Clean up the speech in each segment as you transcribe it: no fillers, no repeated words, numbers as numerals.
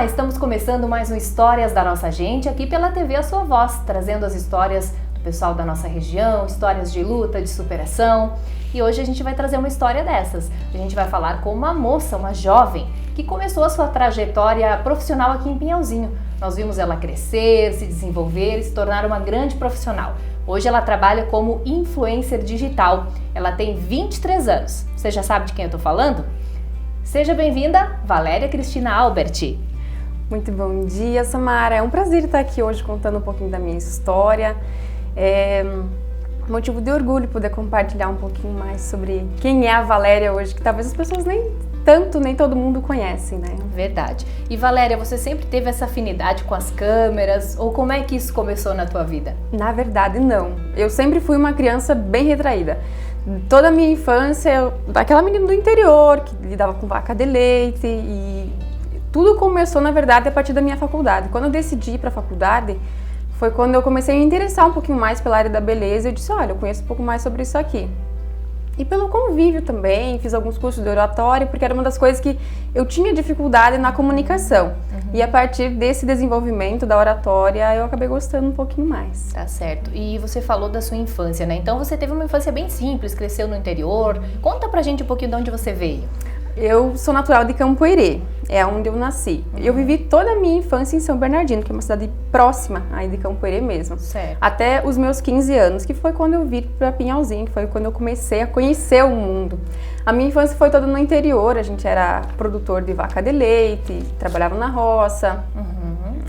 estamos começando mais um Histórias da Nossa Gente aqui pela TV A Sua Voz, trazendo as histórias do pessoal da nossa região, histórias de luta, de superação. E hoje a gente vai trazer uma história dessas. A gente vai falar com uma moça, uma jovem, que começou a sua trajetória profissional aqui em Pinhalzinho. Nós vimos ela crescer, se desenvolver e se tornar uma grande profissional. Hoje ela trabalha como influencer digital. Ela tem 23 anos. Você já sabe de quem eu tô falando? Seja bem-vinda, Valéria Cristina Albert. Muito bom dia, Samara. É um prazer estar aqui hoje contando um pouquinho da minha história. É motivo de orgulho poder compartilhar um pouquinho mais sobre quem é a Valéria hoje, que talvez as pessoas nem todo mundo conhecem, né? Verdade. E Valéria, você sempre teve essa afinidade com as câmeras? Ou como é que isso começou na tua vida? Na verdade, não. Eu sempre fui uma criança bem retraída. Toda a minha infância, daquela menina do interior, que lidava com vaca de leite, e tudo começou, na verdade, a partir da minha faculdade. Quando eu decidi ir para a faculdade, foi quando eu comecei a me interessar um pouquinho mais pela área da beleza. Eu disse, olha, eu conheço um pouco mais sobre isso aqui. E pelo convívio também, fiz alguns cursos de oratório, porque era uma das coisas que eu tinha dificuldade na comunicação. E a partir desse desenvolvimento da oratória, eu acabei gostando um pouquinho mais. Tá certo. E você falou da sua infância, né? Então você teve uma infância bem simples, cresceu no interior. Conta pra gente um pouquinho de onde você veio. Eu sou natural de Campoerê, é onde eu nasci. Eu vivi toda a minha infância em São Bernardino, que é uma cidade próxima aí de Campoerê mesmo. Certo. Até os meus 15 anos, que foi quando eu vim para Pinhalzinho, que foi quando eu comecei a conhecer o mundo. A minha infância foi toda no interior, a gente era produtor de vaca de leite, trabalhava na roça.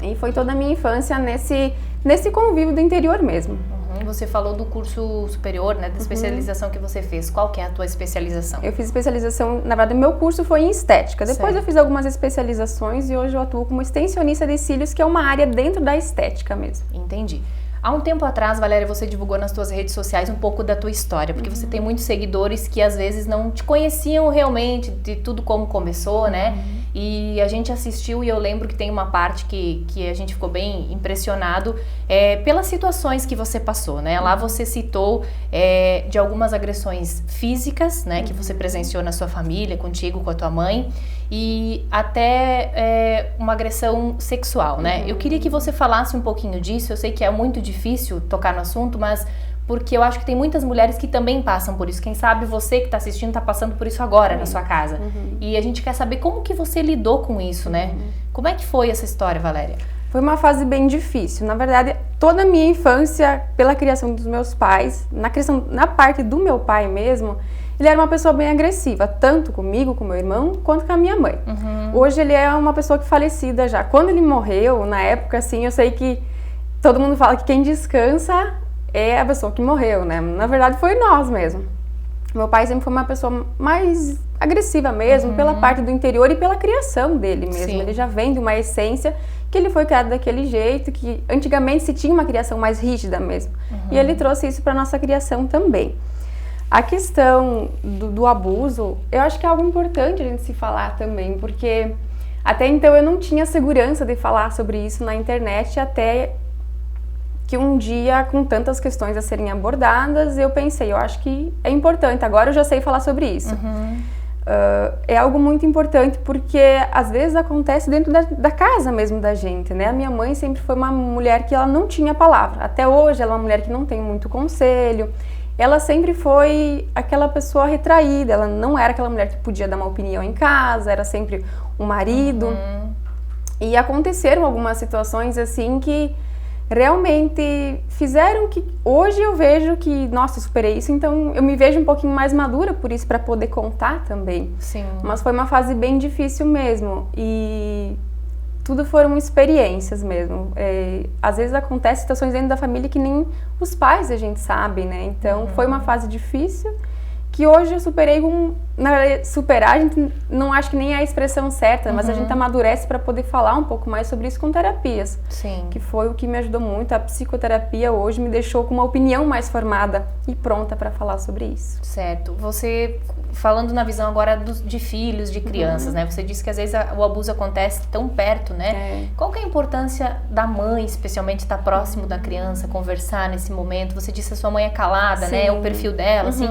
E foi toda a minha infância nesse convívio do interior mesmo. Você falou do curso superior, né, da especialização que você fez. Qual que é a tua especialização? Eu fiz especialização, na verdade, meu curso foi em estética. Depois Certo. eu fiz algumas especializações e hoje eu atuo como extensionista de cílios, que é uma área dentro da estética mesmo. Entendi. Há um tempo atrás, Valéria, você divulgou nas tuas redes sociais um pouco da tua história, porque você tem muitos seguidores que às vezes não te conheciam realmente de tudo como começou, né? E a gente assistiu e eu lembro que tem uma parte que a gente ficou bem impressionado pelas situações que você passou, né? Lá você citou de algumas agressões físicas, né? Que você presenciou na sua família, contigo, com a tua mãe, e até uma agressão sexual, né? Eu queria que você falasse um pouquinho disso. Eu sei que é muito difícil tocar no assunto, mas porque eu acho que tem muitas mulheres que também passam por isso. Quem sabe você que está assistindo está passando por isso agora na sua casa. E a gente quer saber como que você lidou com isso, né? Como é que foi essa história, Valéria? Foi uma fase bem difícil. Na verdade, toda a minha infância, pela criação dos meus pais, na parte do meu pai mesmo, ele era uma pessoa bem agressiva, tanto comigo, com meu irmão, quanto com a minha mãe. Hoje ele é uma pessoa que falecida já. Quando ele morreu, na época, assim, eu sei que todo mundo fala que quem descansa é a pessoa que morreu, né? Na verdade, foi nós mesmo. Meu pai sempre foi uma pessoa mais agressiva mesmo, pela parte do interior e pela criação dele mesmo. Sim. Ele já vem de uma essência que ele foi criado daquele jeito, que antigamente se tinha uma criação mais rígida mesmo. E ele trouxe isso para nossa criação também. A questão do abuso, eu acho que é algo importante a gente se falar também, porque até então eu não tinha segurança de falar sobre isso na internet, até que um dia, com tantas questões a serem abordadas, eu pensei, eu acho que é importante, agora eu já sei falar sobre isso. É algo muito importante porque às vezes acontece dentro da casa mesmo da gente, né? A minha mãe sempre foi uma mulher que ela não tinha palavra. Até hoje ela é uma mulher que não tem muito conselho. Ela sempre foi aquela pessoa retraída, ela não era aquela mulher que podia dar uma opinião em casa, era sempre o marido. E aconteceram algumas situações assim que realmente fizeram que hoje eu vejo que, nossa, eu superei isso, então eu me vejo um pouquinho mais madura por isso, para poder contar também. Sim. Mas foi uma fase bem difícil mesmo e tudo foram experiências mesmo. Às vezes acontecem situações dentro da família que nem os pais a gente sabe, né? Então foi uma fase difícil que hoje eu superei na verdade, superar, a gente não acho que nem é a expressão certa, mas a gente amadurece para poder falar um pouco mais sobre isso com terapias. Sim. Que foi o que me ajudou muito. A psicoterapia hoje me deixou com uma opinião mais formada e pronta para falar sobre isso. Certo. Você, falando na visão agora de filhos, de crianças, né? Você disse que às vezes o abuso acontece tão perto, né? Qual que é a importância da mãe, especialmente, estar próximo da criança, conversar nesse momento? Você disse que a sua mãe é calada, né? O perfil dela, assim,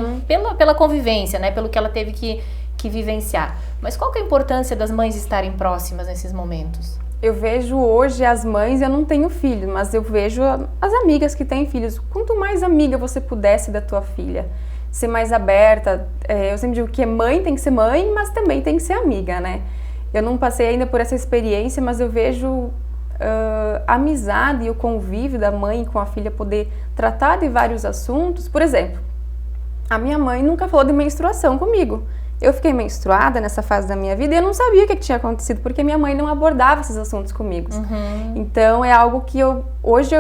pela convivência, né? Pelo que ela teve que vivenciar. Mas qual que é a importância das mães estarem próximas nesses momentos? eu vejo hoje as mães, eu não tenho filho, mas eu vejo as amigas que têm filhos. Quanto mais amiga você pudesse da tua filha, ser mais aberta, eu sempre digo que mãe tem que ser mãe, mas também tem que ser amiga, né? Eu não passei ainda por essa experiência, mas eu vejo a amizade e o convívio da mãe com a filha poder tratar de vários assuntos. Por exemplo, a minha mãe nunca falou de menstruação comigo. Eu fiquei menstruada nessa fase da minha vida e eu não sabia o que tinha acontecido, porque minha mãe não abordava esses assuntos comigo. Então é algo que hoje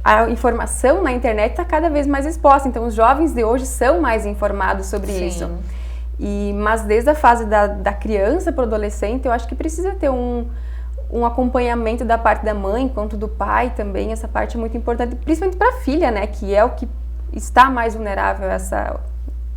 a informação na internet está cada vez mais exposta, então os jovens de hoje são mais informados sobre isso. Mas desde a fase da criança para o adolescente, eu acho que precisa ter um acompanhamento da parte da mãe, quanto do pai também. Essa parte é muito importante, principalmente para a filha, né, que é o que está mais vulnerável a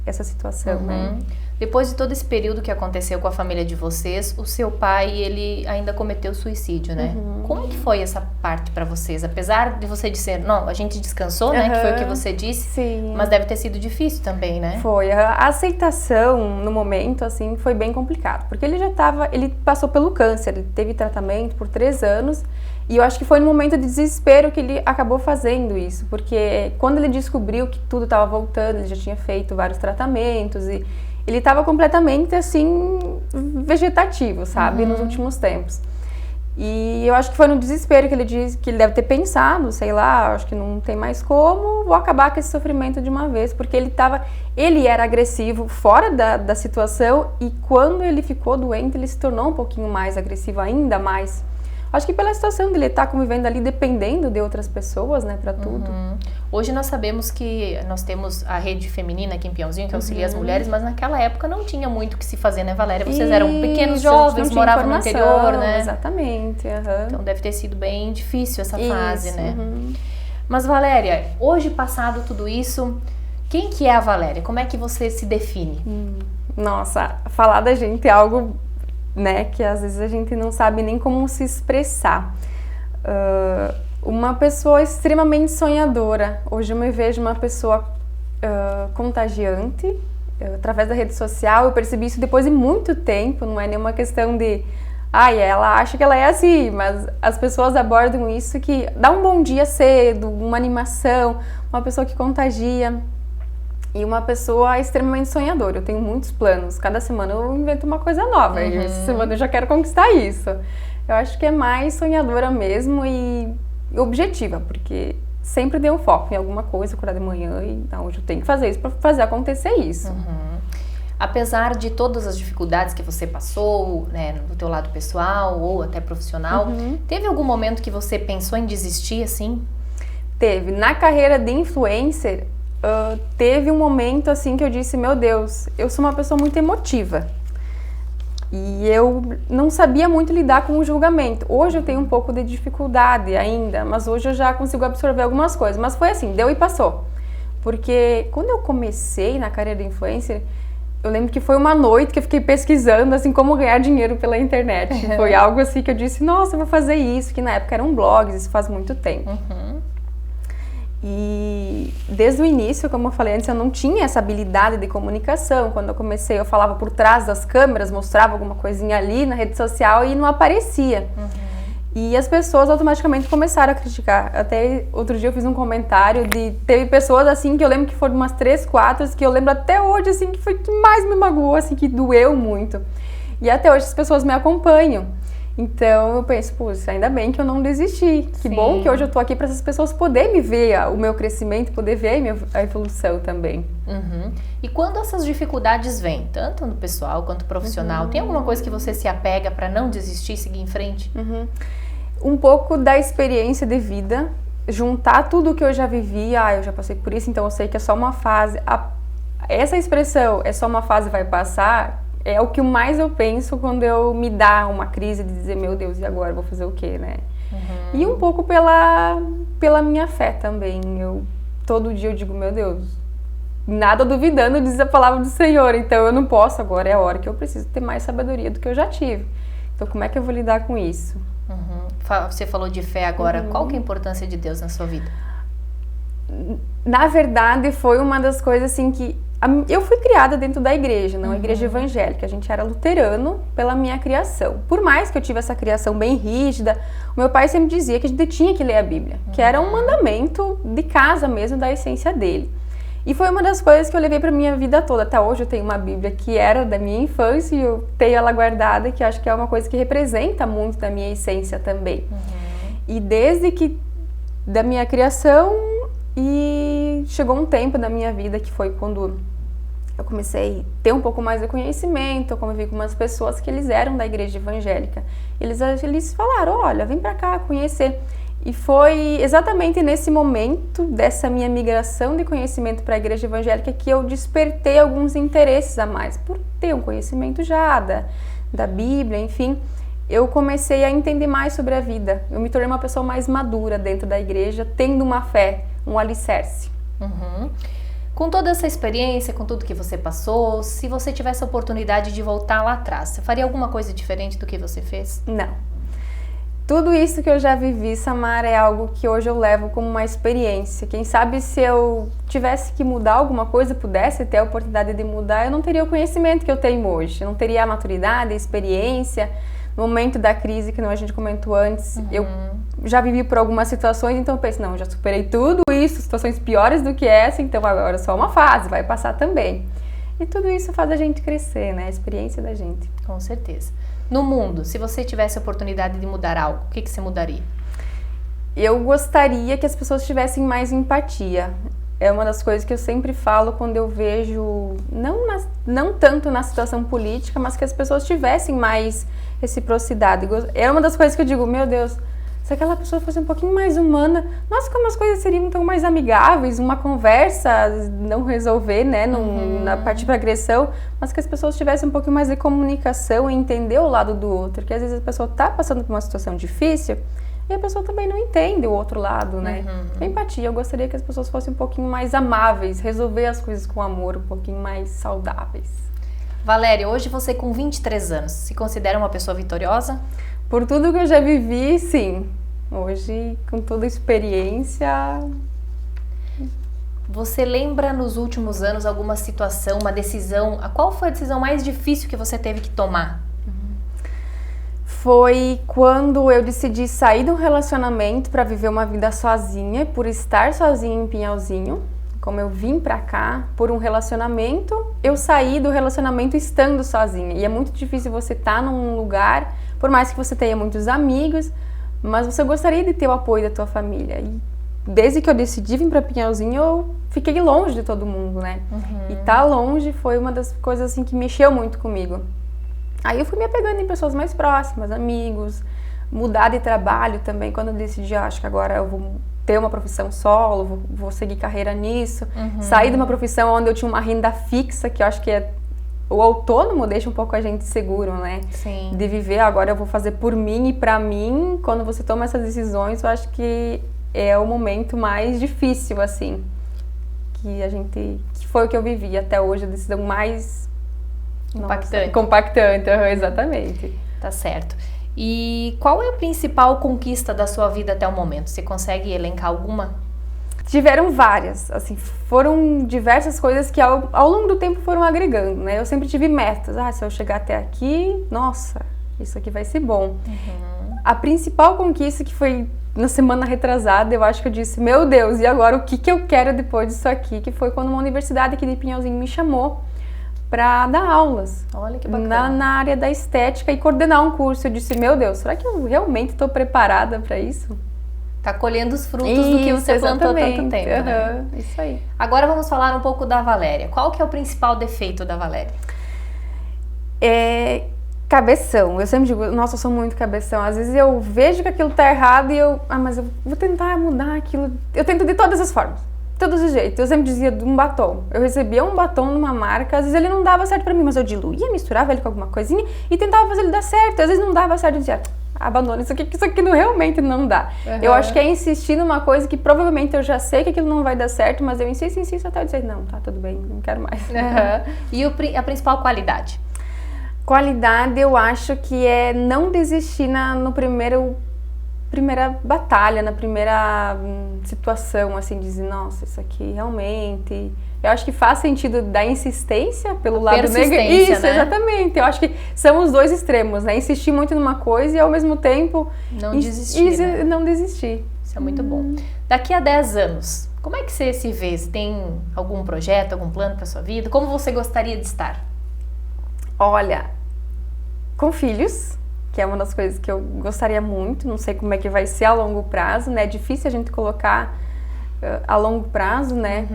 essa situação, né? Depois de todo esse período que aconteceu com a família de vocês, o seu pai, ele ainda cometeu suicídio, né? Como que foi essa parte pra vocês? Apesar de você dizer, não, a gente descansou, né? Que foi o que você disse. Sim. Mas deve ter sido difícil também, né? Foi. A aceitação, no momento, assim, foi bem complicado. Porque ele passou pelo câncer, ele teve tratamento por 3 anos. E eu acho que foi no momento de desespero que ele acabou fazendo isso. Porque quando ele descobriu que tudo estava voltando, ele já tinha feito vários tratamentos e ele estava completamente, assim, vegetativo, sabe, nos últimos tempos. E eu acho que foi no desespero que ele disse que ele deve ter pensado, sei lá, acho que não tem mais como, vou acabar com esse sofrimento de uma vez, porque ele era agressivo fora da situação e quando ele ficou doente, ele se tornou um pouquinho mais agressivo, ainda mais. Acho que pela situação dele estar convivendo ali, dependendo de outras pessoas, né, para tudo. Hoje nós sabemos que nós temos a rede feminina aqui em Peãozinho, que auxilia as mulheres, mas naquela época não tinha muito o que se fazer, né, Valéria? Vocês eram pequenos jovens, moravam no interior, né? Exatamente. Então deve ter sido bem difícil essa fase, né? Mas Valéria, hoje passado tudo isso, quem que é a Valéria? Como é que você se define? Nossa, falar da gente é algo, né, que às vezes a gente não sabe nem como se expressar. Uma pessoa extremamente sonhadora. Hoje eu me vejo uma pessoa contagiante. Através da rede social, eu percebi isso depois de muito tempo, não é nenhuma questão de ela acha que ela é assim, mas as pessoas abordam isso, que dá um bom dia cedo, uma animação, uma pessoa que contagia. E uma pessoa extremamente sonhadora. Eu tenho muitos planos. Cada semana eu invento uma coisa nova. E essa semana eu já quero conquistar isso. Eu acho que é mais sonhadora mesmo e objetiva, porque sempre deu foco em alguma coisa, acordar de manhã e hoje eu tenho que fazer isso para fazer acontecer isso. Apesar de todas as dificuldades que você passou, né, no teu lado pessoal ou até profissional, teve algum momento que você pensou em desistir, assim? Teve. Na carreira de influencer, teve um momento assim que eu disse, meu Deus, eu sou uma pessoa muito emotiva e eu não sabia muito lidar com o julgamento. Hoje eu tenho um pouco de dificuldade ainda, mas hoje eu já consigo absorver algumas coisas, mas foi assim, deu e passou. Porque quando eu comecei na carreira de influencer, eu lembro que foi uma noite que eu fiquei pesquisando assim como ganhar dinheiro pela internet. Foi algo assim que eu disse, nossa, eu vou fazer isso, que na época eram blogs, isso faz muito tempo. E desde o início, como eu falei antes, eu não tinha essa habilidade de comunicação. Quando eu comecei, eu falava por trás das câmeras, mostrava alguma coisinha ali na rede social e não aparecia. E as pessoas automaticamente começaram a criticar. Até outro dia eu fiz um comentário teve pessoas assim que eu lembro que foram umas 3, 4, que eu lembro até hoje assim que foi que mais me magoou, assim, que doeu muito. E até hoje as pessoas me acompanham. Então eu penso, puxa, ainda bem que eu não desisti. Que bom que hoje eu tô aqui para essas pessoas poderem me ver o meu crescimento, poder ver a evolução também. E quando essas dificuldades vêm, tanto no pessoal quanto no profissional, tem alguma coisa que você se apega para não desistir e seguir em frente? Um pouco da experiência de vida, juntar tudo que eu já vivi, eu já passei por isso, então eu sei que é só uma fase. Essa expressão, é só uma fase, vai passar, é o que mais eu penso quando eu me dá uma crise de dizer, meu Deus, e agora? Vou fazer o quê, né? E um pouco pela minha fé também. Todo dia eu digo, meu Deus, nada duvidando, diz a palavra do Senhor. Então eu não posso, agora é a hora que eu preciso ter mais sabedoria do que eu já tive. Então como é que eu vou lidar com isso? Você falou de fé agora. Qual que é a importância de Deus na sua vida? Na verdade, foi uma das coisas assim que Eu fui criada dentro da igreja, não a igreja evangélica. A gente era luterano pela minha criação. Por mais que eu tive essa criação bem rígida, o meu pai sempre dizia que a gente tinha que ler a Bíblia, que era um mandamento de casa mesmo, da essência dele. E foi uma das coisas que eu levei para minha vida toda. Até hoje eu tenho uma Bíblia que era da minha infância e eu tenho ela guardada, que acho que é uma coisa que representa muito da minha essência também. E desde que da minha criação, e chegou um tempo da minha vida que foi quando eu comecei a ter um pouco mais de conhecimento, eu convivi com umas pessoas que eles eram da igreja evangélica. Eles falaram, olha, vem pra cá conhecer. E foi exatamente nesse momento dessa minha migração de conhecimento para a igreja evangélica que eu despertei alguns interesses a mais, por ter um conhecimento já da Bíblia, enfim. Eu comecei a entender mais sobre a vida. Eu me tornei uma pessoa mais madura dentro da igreja, tendo uma fé, um alicerce. Com toda essa experiência, com tudo que você passou, se você tivesse a oportunidade de voltar lá atrás, você faria alguma coisa diferente do que você fez? Não. Tudo isso que eu já vivi, Samara, é algo que hoje eu levo como uma experiência. Quem sabe se eu tivesse que mudar alguma coisa, pudesse ter a oportunidade de mudar, eu não teria o conhecimento que eu tenho hoje. Eu não teria a maturidade, a experiência. No momento da crise, que a gente comentou antes, eu já vivi por algumas situações, então eu penso, não, já superei tudo isso, situações piores do que essa, então agora é só uma fase, vai passar também. E tudo isso faz a gente crescer, né? A experiência da gente. Com certeza. No mundo, se você tivesse a oportunidade de mudar algo, o que você mudaria? Eu gostaria que as pessoas tivessem mais empatia. É uma das coisas que eu sempre falo quando eu vejo, não tanto na situação política, mas que as pessoas tivessem mais reciprocidade. É uma das coisas que eu digo, meu Deus, se aquela pessoa fosse um pouquinho mais humana, nossa, como as coisas seriam tão mais amigáveis, uma conversa, não resolver, né, na parte para agressão, mas que as pessoas tivessem um pouquinho mais de comunicação e entender o lado do outro, porque às vezes a pessoa está passando por uma situação difícil e a pessoa também não entende o outro lado, né? Empatia, eu gostaria que as pessoas fossem um pouquinho mais amáveis, resolver as coisas com amor, um pouquinho mais saudáveis. Valéria, hoje você com 23 anos, se considera uma pessoa vitoriosa? Por tudo que eu já vivi, sim. Hoje, com toda a experiência... Você lembra nos últimos anos alguma situação, uma decisão? Qual foi a decisão mais difícil que você teve que tomar? Foi quando eu decidi sair de um relacionamento para viver uma vida sozinha, por estar sozinha em Pinhalzinho. Como eu vim pra cá por um relacionamento, eu saí do relacionamento estando sozinha. E é muito difícil você estar num lugar, por mais que você tenha muitos amigos, mas você gostaria de ter o apoio da tua família. E desde que eu decidi vir pra Pinhalzinho, eu fiquei longe de todo mundo, né? E estar longe foi uma das coisas assim que mexeu muito comigo. Aí eu fui me apegando em pessoas mais próximas, amigos, mudar de trabalho também, quando eu decidi, acho que agora eu vou ter uma profissão solo, vou seguir carreira nisso, sair de uma profissão onde eu tinha uma renda fixa, que eu acho que o autônomo deixa um pouco a gente seguro, né? Sim. De viver, agora eu vou fazer por mim e pra mim, quando você toma essas decisões, eu acho que é o momento mais difícil, assim, que foi o que eu vivi até hoje, a decisão mais... Compactante, exatamente. Tá certo. E qual é a principal conquista da sua vida até o momento? Você consegue elencar alguma? Tiveram várias, assim, foram diversas coisas que ao longo do tempo foram agregando, né? Eu sempre tive metas, se eu chegar até aqui, nossa, isso aqui vai ser bom. A principal conquista que foi na semana retrasada, eu acho que eu disse, meu Deus, e agora o que eu quero depois disso aqui? Que foi quando uma universidade aqui de Pinhalzinho me chamou para dar aulas. Olha que bacana. Na área da estética e coordenar um curso. Eu disse, meu Deus, será que eu realmente estou preparada para isso? Tá colhendo os frutos do que você plantou há tanto tempo, né? Isso aí. Agora vamos falar um pouco da Valéria. Qual que é o principal defeito da Valéria? É cabeção. Eu sempre digo, nossa, eu sou muito cabeção. Às vezes eu vejo que aquilo tá errado e mas eu vou tentar mudar aquilo. Eu tento de todas as formas. Todos os jeitos. Eu sempre dizia de um batom. Eu recebia um batom numa marca, às vezes ele não dava certo pra mim, mas eu diluía, misturava ele com alguma coisinha e tentava fazer ele dar certo. Às vezes não dava certo, eu dizia, abandona isso aqui realmente não dá. Eu acho que é insistir numa coisa que provavelmente eu já sei que aquilo não vai dar certo, mas eu insisto até eu dizer, não, tá tudo bem, não quero mais. E a principal qualidade? Qualidade, eu acho que é não desistir no primeiro primeira batalha, na primeira situação, assim, dizer, nossa, isso aqui realmente... Eu acho que faz sentido da insistência pelo lado negativo. Isso, né? Exatamente. Eu acho que são os dois extremos, né? Insistir muito numa coisa e ao mesmo tempo... Não desistir, né? Não desistir. Isso é muito bom. Daqui a 10 anos, como é que você se vê? Você tem algum projeto, algum plano para sua vida? Como você gostaria de estar? Olha, com filhos, que é uma das coisas que eu gostaria muito. Não sei como é que vai ser a longo prazo, né? É difícil a gente colocar a longo prazo, né?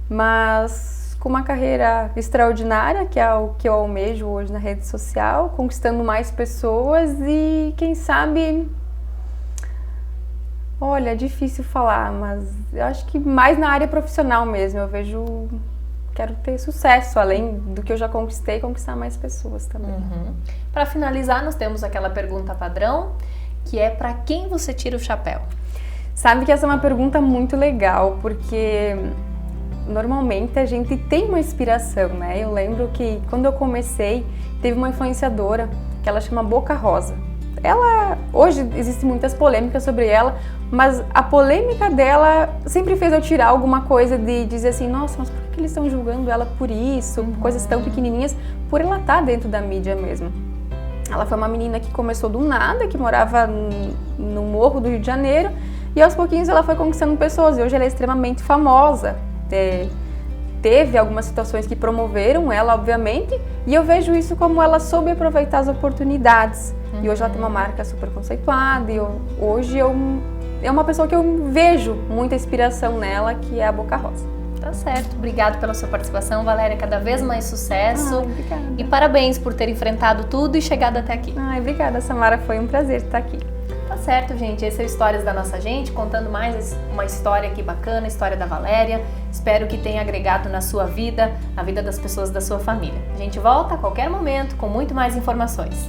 Mas com uma carreira extraordinária, que é o que eu almejo hoje na rede social, conquistando mais pessoas e quem sabe... Olha, é difícil falar, mas eu acho que mais na área profissional mesmo. Eu vejo... Quero ter sucesso, além do que eu já conquistei, conquistar mais pessoas também. Para finalizar, nós temos aquela pergunta padrão, que é para quem você tira o chapéu? Sabe que essa é uma pergunta muito legal, porque normalmente a gente tem uma inspiração, né? Eu lembro que quando eu comecei, teve uma influenciadora que ela chama Boca Rosa. Ela, hoje existem muitas polêmicas sobre ela, mas a polêmica dela sempre fez eu tirar alguma coisa de dizer assim, nossa, mas por que eles estão julgando ela por isso, coisas tão pequenininhas, por ela estar dentro da mídia mesmo. Ela foi uma menina que começou do nada, que morava no morro do Rio de Janeiro, e aos pouquinhos ela foi conquistando pessoas, e hoje ela é extremamente famosa. Teve algumas situações que promoveram ela, obviamente, e eu vejo isso como ela soube aproveitar as oportunidades. E hoje ela tem uma marca super conceituada, e hoje é uma pessoa que eu vejo muita inspiração nela, que é a Boca Rosa. Tá certo. Obrigada pela sua participação, Valéria. Cada vez mais sucesso. Obrigada. E parabéns por ter enfrentado tudo e chegado até aqui. Obrigada, Samara. Foi um prazer estar aqui. Tá certo, gente. Esse é o Histórias da Nossa Gente, contando mais uma história aqui bacana, a história da Valéria. Espero que tenha agregado na sua vida, na vida das pessoas da sua família. A gente volta a qualquer momento com muito mais informações.